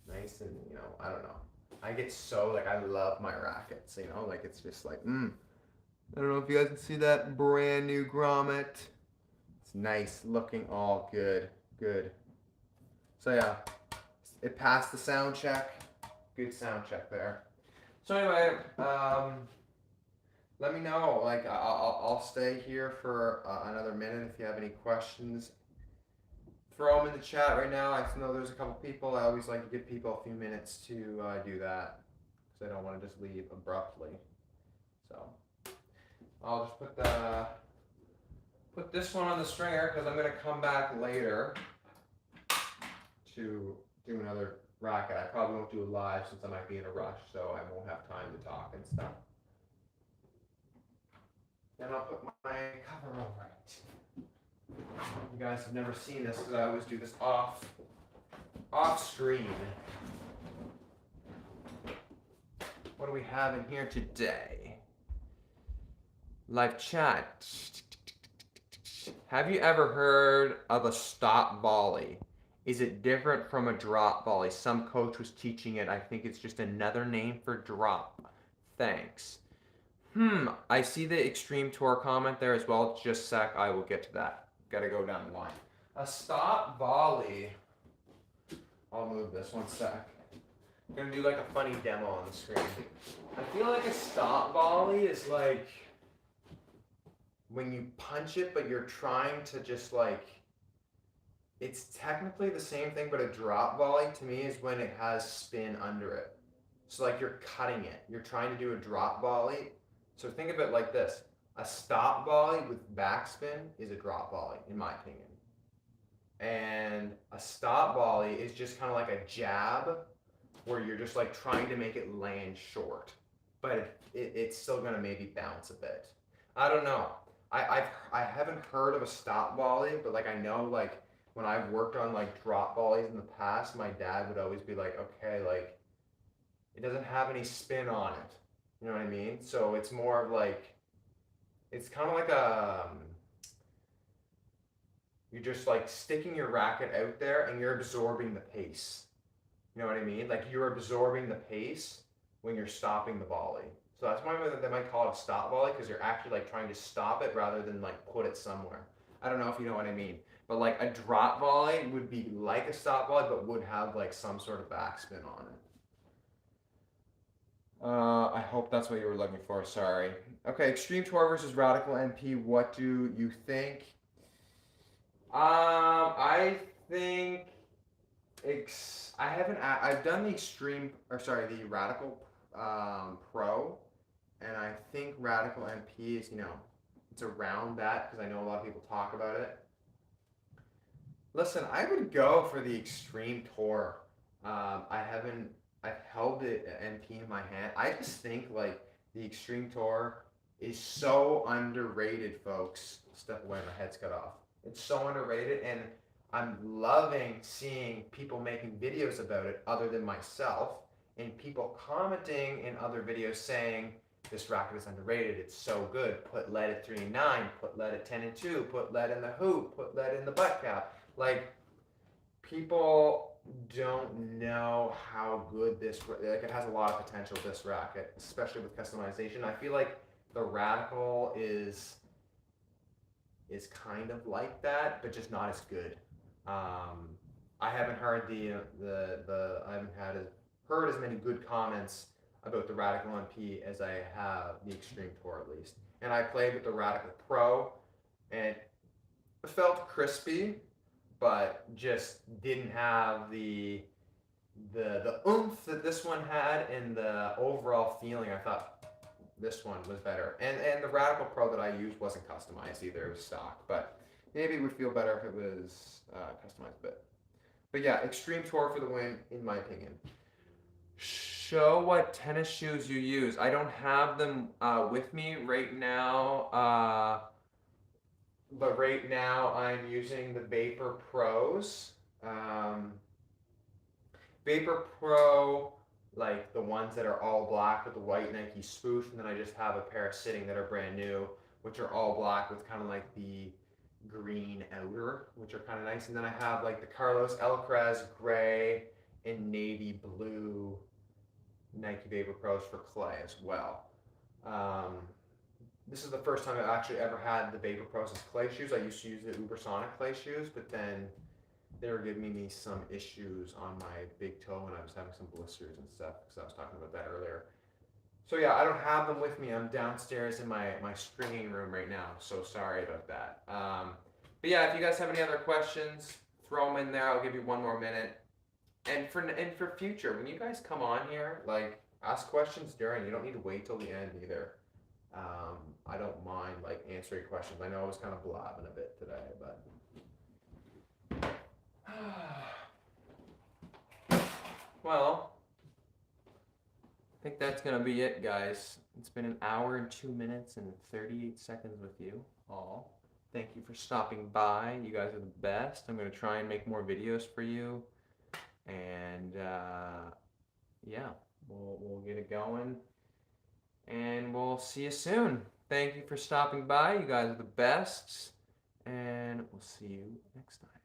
Nice and, you know, I don't know. I get so, like, I love my rackets, you know, like, it's just like, I don't know if you guys can see that brand new grommet. It's nice, looking all good, good. So yeah, it passed the sound check. Good sound check there. So anyway, let me know. Like, I'll stay here for another minute if you have any questions. Throw them in the chat right now. I know there's a couple people. I always like to give people a few minutes to do that because I don't want to just leave abruptly. So I'll just put this one on the stringer because I'm going to come back later to do another racket. I probably won't do it live since I might be in a rush, so I won't have time to talk and stuff. Then I'll put my cover over it. You guys have never seen this because I always do this off screen. What do we have in here today? Live chat. Have you ever heard of a stop volley? Is it different from a drop volley? Some coach was teaching it. I think it's just another name for drop. Thanks. I see the Extreme Tour comment there as well. Just a sec, I will get to that. Gotta go down the line. A stop volley. I'll move this one sec. I'm gonna do like a funny demo on the screen. I feel like a stop volley is like when you punch it, but you're trying to just like, it's technically the same thing, but a drop volley to me is when it has spin under it. So like you're cutting it. You're trying to do a drop volley. So think of it like this. A stop volley with backspin is a drop volley, in my opinion. And a stop volley is just kind of like a jab where you're just like trying to make it land short. But it's still going to maybe bounce a bit. I don't know. I haven't heard of a stop volley, but like I know like when I've worked on like drop volleys in the past, my dad would always be like, okay, like it doesn't have any spin on it. You know what I mean? So it's more of like, it's kind of like you're just like sticking your racket out there and you're absorbing the pace. You know what I mean? Like you're absorbing the pace when you're stopping the volley. So that's why they might call it a stop volley, because you're actually like trying to stop it rather than like put it somewhere. I don't know if you know what I mean. But like a drop volley would be like a stop volley, but would have like some sort of backspin on it. I hope that's what you were looking for. Sorry. Okay, Extreme Tour versus Radical MP. What do you think? I think I've done the Radical Pro, and I think Radical MP is, you know, it's around that because I know a lot of people talk about it. Listen, I would go for the Extreme Tour. I've held the MP in my hand. I just think like the Extreme Tour is so underrated, folks. Step away, my head's cut off. It's so underrated, and I'm loving seeing people making videos about it other than myself, and people commenting in other videos saying this racket is underrated, it's so good, put lead at 3 and 9, put lead at 10 and 2, put lead in the hoop, put lead in the butt cap. Like, people don't know how good this, like it has a lot of potential, this racket, especially with customization. I feel like the Radical is kind of like that, but just not as good. I haven't heard I haven't heard as many good comments about the Radical MP as I have the Extreme Tour, at least. and I played with the Radical Pro, and it felt crispy, but just didn't have the oomph that this one had, and the overall feeling. I thought this one was better, and the Radical Pro that I used wasn't customized either; it was stock. But maybe it would feel better if it was customized a bit. But yeah, Extreme Tour for the win, in my opinion. Show what tennis shoes you use. I don't have them with me right now, but right now I'm using the Vapor Pros. Um, Vapor Pro, like the ones that are all black with the white Nike swoosh, and then I just have a pair sitting that are brand new, which are all black with kind of like the green outer, which are kind of nice. And then I have like the Carlos Alcaraz gray and navy blue Nike Vapor Pros for clay as well. Um, this is the first time I've actually ever had the Vapor Pros as clay shoes. I used to use the Ubersonic clay shoes, but then they were giving me some issues on my big toe and I was having some blisters and stuff because I was talking about that earlier. So yeah, I don't have them with me. I'm downstairs in my stringing room right now. So sorry about that. But yeah, if you guys have any other questions, throw them in there. I'll give you one more minute. And for future, when you guys come on here, like ask questions during. You don't need to wait till the end either. I don't mind like answering questions. I know I was kind of blabbing a bit today, but. Well, I think that's gonna be it, guys. It's been an hour and 2 minutes and 38 seconds with you all. Thank you for stopping by. You guys are the best. I'm gonna try and make more videos for you, and yeah, we'll get it going, and we'll see you soon. Thank you for stopping by. You guys are the best, and we'll see you next time.